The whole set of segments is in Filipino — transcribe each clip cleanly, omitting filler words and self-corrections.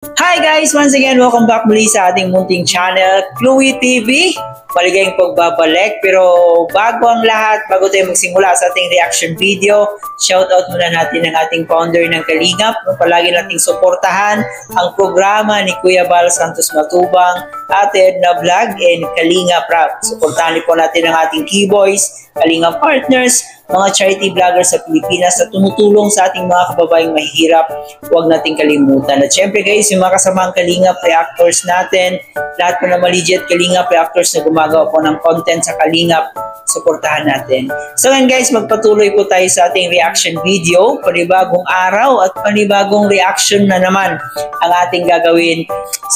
Hi guys! Once again, welcome back muli sa ating munting channel, Chloe TV. Maligayang pagbabalik. Pero bago ang lahat, bago tayo magsimula sa ating reaction video, shoutout muna natin ang ating founder ng Kalingap. Palagi nating suportahan ang programa ni Kuya Bal Santos Matubang, Ate Edna Vlog, and Kalingap Rap. Suportahan po natin ang ating keyboys, Kalingap Partners, mga charity vloggers sa Pilipinas na tumutulong sa ating mga kababayang mahihirap. Huwag nating kalimutan. At syempre guys, yung mga kasamang Kalingap reactors natin, lahat po na legit Kalingap reactors na gumagawa po ng content sa Kalingap, suportahan natin. So ngayon guys, magpatuloy po tayo sa ating reaction video. Panibagong araw at panibagong reaction na naman ang ating gagawin.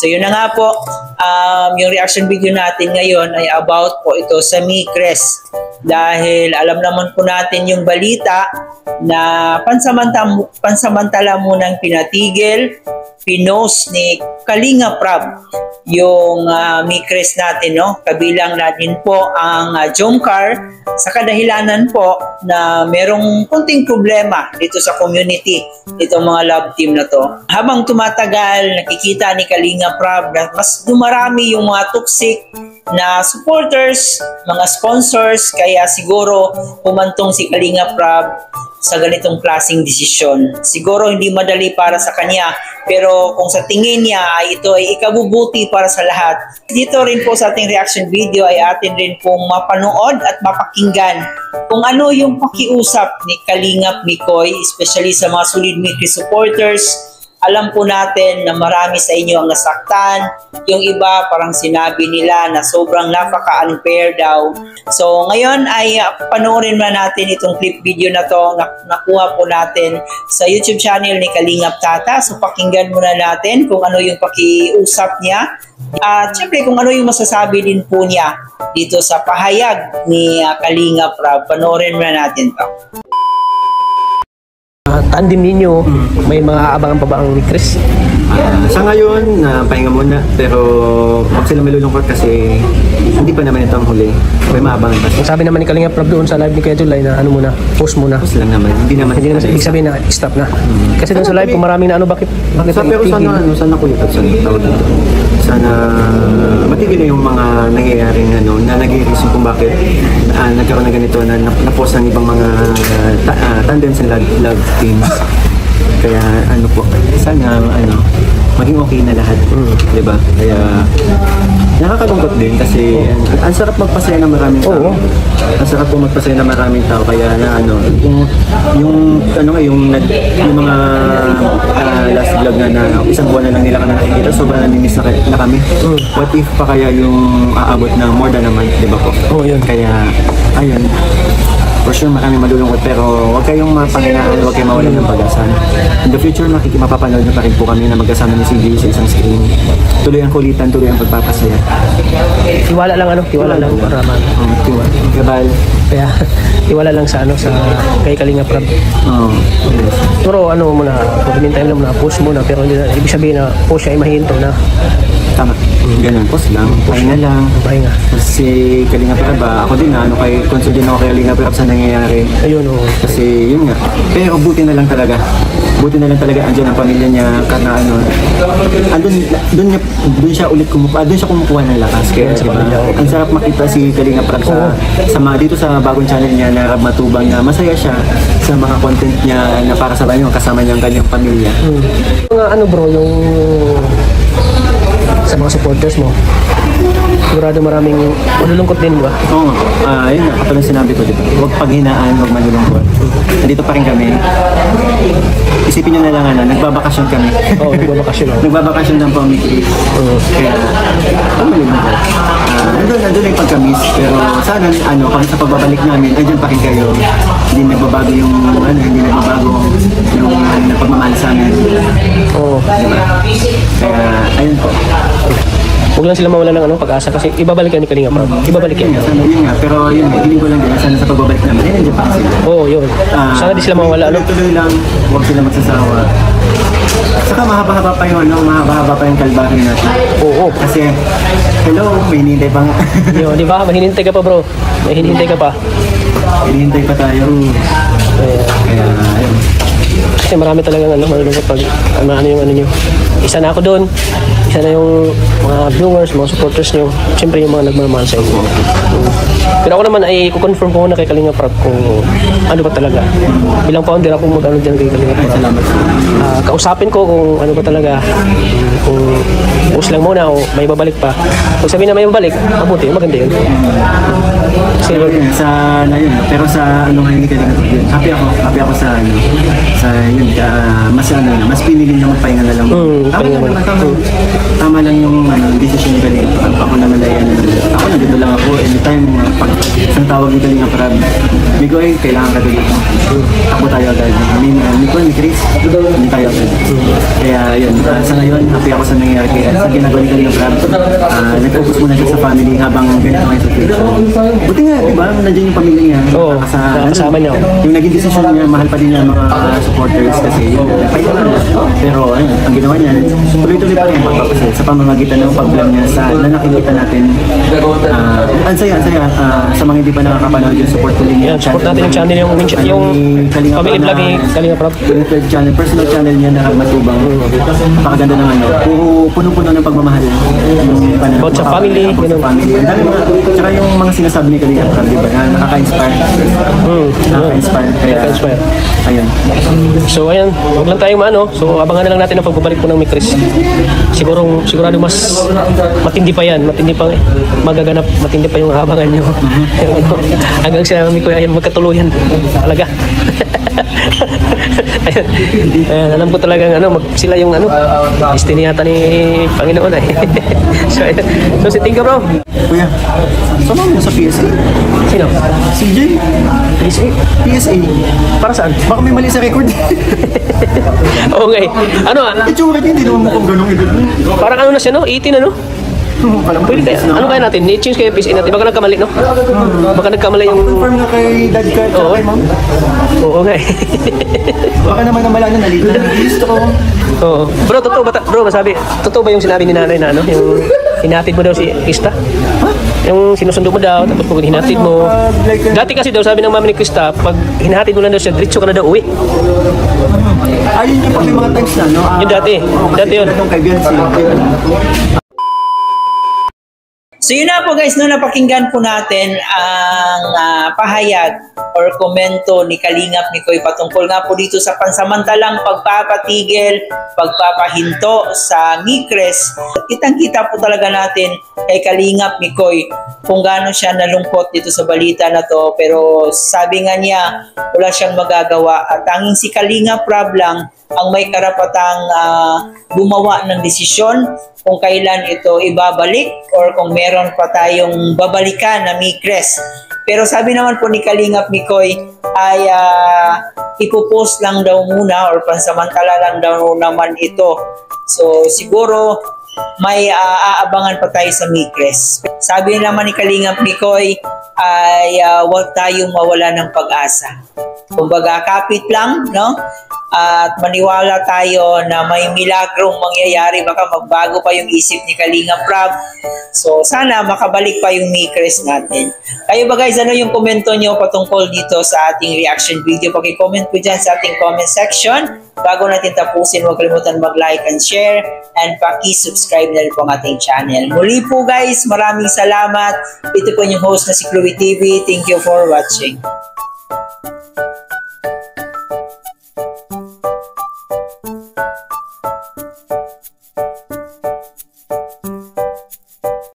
So yun na nga po, yung reaction video natin ngayon ay about po ito sa Micres. Dahil alam naman po natin yung balita na pansamantala munang pinatigil, pinost ni Kalingap Rap yung Micres natin, no? Kabilang natin po ang Jomcar sa kadahilanan po na merong konting problema dito sa community, itong mga love team na to. Habang tumatagal, nakikita ni Kalingap Rap na mas dumarami yung mga toxic na supporters, mga sponsors, kaya siguro pumantong si Kalingap Rap sa ganitong klaseng desisyon. Siguro hindi madali para sa kanya, pero kung sa tingin niya ay ito ay ikabubuti para sa lahat. Dito rin po sa ating reaction video ay atin rin pong mapanood at mapakinggan kung ano yung pakiusap ni Kalingap Mikoy, especially sa mga solid Mikoy supporters. Alam po natin na marami sa inyo ang nasaktan. Yung iba parang sinabi nila na sobrang napaka-unfair daw. So ngayon ay panoorin na natin itong clip video na to. Nakuha po natin sa YouTube channel ni Kalingap Tata. So pakinggan muna natin kung ano yung pakiusap niya. At syempre kung ano yung masasabi din po niya dito sa pahayag ni Kalingap Rap. Panoorin muna natin to. Tandem ninyo, may mga aabangan pa ba ang Micres? Sa ngayon, pahinga muna, pero huwag sila malulungkot kasi hindi pa naman ito ang huli. May maabangan pa. Sabi naman ni Kalingap Rap doon sa live ni Kuya July na ano muna, post muna. Post lang naman, hindi naman ibig sabihin na stop na. Kasi doon sa live kung maraming na ano, bakit pero sana kulit at sana matigil na yung mga nangyayaring na nag-i-reason kung bakit nagkaroon ng ganito na na-post ng ibang mga tandems and love teams. Kaya sana maging okay na lahat, di ba? Kaya nakakalungkot din kasi ang sarap magpasaya ng maraming tao. Ang sarap po magpasaya ng maraming tao kaya na yung mga last vlog na isang buwan na lang nila kami nakikita, sobrang namimiss na kami. What if pa kaya yung aabot na more than a month, di ba po? Yun. Kaya ayun, for sure maraming malulungkot pero huwag kayong mapanginaan, huwag kayong mawalan ng pag-asa. In the future, mapapanood na pa rin po kami na magkasama ni CJ sa isang screen. Tuloy ang kulitan, tuloy ang pagpapasaya. Tiwala lang tiwala lang para tiwala. Kaya tiwala lang sa kay Kalingap Rap. Yes. Pero muna, pag-mintayin lang muna, post muna, pero hindi na ibig sabihin na post siya ay mahinto na. Tama. Ganun, post lang. Pahinga lang. Pahinga. Kasi Kalingap Rap ako din concerned din ako kay Kalingap Rap sa nangyayari. Ayun, Kasi yun nga. Pero buti na lang talaga. Buti na lang talaga andyan ang pamilya niya karena doon siya ulit kumukuha ng lakas. Kaya diba, ang sarap makita si Kalingap Rap dito sa bagong channel niya na Rap Matubang na masaya siya sa mga content niya na para sa kasama niya ang kanyang pamilya. Mga bro, yung sa mga supporters mo, sigurado maraming malulungkot din ba? Oo nga. Yun nga, kapag sinabi ko, diba? Huwag paghinaan, huwag malulungkot. Nandito pa rin kami. Isipin nyo na lang nagbabakasyon kami. Nagbabakasyon. Nagbabakasyon lang po ang Micres. Kaya, malulungkot. Nandun yung pagka-miss. Pero sana, pag sa pagbabalik namin, andyan pa rin kayo. Hindi nagbabago yung pagmamahal sa amin. Diba? Kaya, ayun po. Huwag lang sila mawala ng pag-asa kasi ibabalik yan ni Kalingap Rap. Ibabalik yan. Yun nga, pero yun hiling ko lang din sana sa pagbabalik namin. Nandiyan pa sila. Yun. Sana di sila mawala. Tuloy lang, huwag sila magsasawa. Saka mahaba-haba pa yung kalbahin natin. Kasi, hello, may hinihintay pa nga. Yun, di ba? Mahinintay ka pa bro. Mahinintay ka pa. Hinihintay pa tayo. Kaya, ayun. Kasi marami talagang malulungkot pag yung nyo. isa na ako doon. Isa na yung mga viewers, mga supporters nyo. Siyempre yung mga nagmamahal sa inyo. Pero ako naman ay kukonfirm ko na kay Kalinga Prab kung ano ba talaga. Bilang founder ako mag-ano dyan kay Kalinga Prab. Kausapin ko kung ano ba talaga. Kung us lang muna o may babalik pa. Kung sabihin na may babalik, mabuti, maganda yun. Pero yun, sa na yun. Pero sa ano ngayon ni Kalinga Prab yun. Happy ako sa ano. Sa yun, mas ano na, mas pinili niya magpahinga na lang. Tama lang yung decision ni Kalinga Prab. Ako naman ay ano. Ako nandito lang ako anytime pag isang tawag ni Kalinga Prab. Miko ay kailangan ka dito. Ako tayo agad. Miko ni Chris, hindi tayo agad. Kaya yun, sa ngayon, happy ako sa nangyayari kaya sa ginagawa ni Kalinga Prab. Nag-focus muna siya sa family habang ganito ngayon sa situation. Buti nga, di ba? Nandiyan yung pamilya niya. Oo, kasama niya. Yung naging decision niya, mahal pa din niya mga supporters kasi yun, nagpahinga lang. Pero ayun, ang ginawa niya, tuloy-tuloy pa rin yung pagpapasal sa pamamagitan ng pag-vlog niya sa na nakikita natin. Ang saya, sa mga hindi pa nakakapanood yung support tuloy niya. Support natin yung channel, yung family vlog ni Kalinga Prab. Channel, personal channel niya na Matubang. Napakaganda ng ano. Puno-puno ng pagmamahal. About sa family. Ang dami mga, tsaka yung mga sinasabi ni Kalinga Prab, di ba? Nakaka-inspire. Nakaka-inspire. Kaya, ayun. So ayan, huwag lang tayong maano. So abangan na lang natin ang pagbabalik po ng Mikris. Sigurado mas matindi pa yan. Matindi pa magaganap. Matindi pa yung habangan nyo. Hanggang sa Miko ayan magkatuluyan. Talaga. Ayan, alam ko talagang sila yung destiny yata ni Panginoon ay. So si Tinga bro. Kuya, sama mo sa PSA? Sino? CJ? PSA? PSA? Para saan? Baka may mali sa record. Okay. Itsura niya, hindi naman mukhang ganong edad mo. Parang na siya, no? 18 na, no? Pwede kaya, kaya natin? I-change kaya PSA natin. Baka nagkamali, no? Baka nagkamali yung... Confirm na kay dad ka at kay mom? Oo nga eh. Baka naman namala na nalito na. Gusto ko. Oo. Bro, totoo ba? Bro, masabi, totoo ba yung sinabi ni nanay na yung hinatid mo daw si Krista? Yung sinusundo mo daw, tapos pag hinatid mo. Dati kasi daw, sabi ng mami ni Krista, pag hinatid mo lang daw siya, diretso ka na daw uwi. Ayun yung pag may mga times na, no? Yung dati. Dati yun. Yung kaibigan si... So yun na po guys, no, napakinggan po natin ang pahayag or komento ni Kalingap Mikoy patungkol nga po dito sa pansamantalang pagpapatigil, pagpapahinto sa Mikres. Kitang-kita po talaga natin kay Kalingap Mikoy kung gaano siya nalungkot dito sa balita na to, pero sabi nga niya wala siyang magagawa at tanging si Kalingap Prab lang ang may karapatang gumawa ng desisyon kung kailan ito ibabalik or kung meron pa tayong babalikan na Mikres. Pero sabi naman po ni Kalingap Mikoy ay ipopost lang daw muna or pansamantala lang daw naman ito. So siguro may aabangan pa tayo sa Mikres. Sabi naman ni Kalingap Mikoy ay huwag tayong mawala ng pag-asa. Kumbaga kapit lang, no? At maniwala tayo na may milagrong mangyayari, baka magbago pa yung isip ni Kalingap Prab. So sana makabalik pa yung Mikres natin. Kayo ba guys, ano yung komento nyo patungkol dito sa ating reaction video? Paki-comment ko dyan sa ating comment section. Bago natin tapusin, huwag kalimutan mag-like and share and paki-subscribe na rin po ang ating channel. Muli po guys, maraming salamat. Ito po yung host na si Chloe TV. Thank you for watching.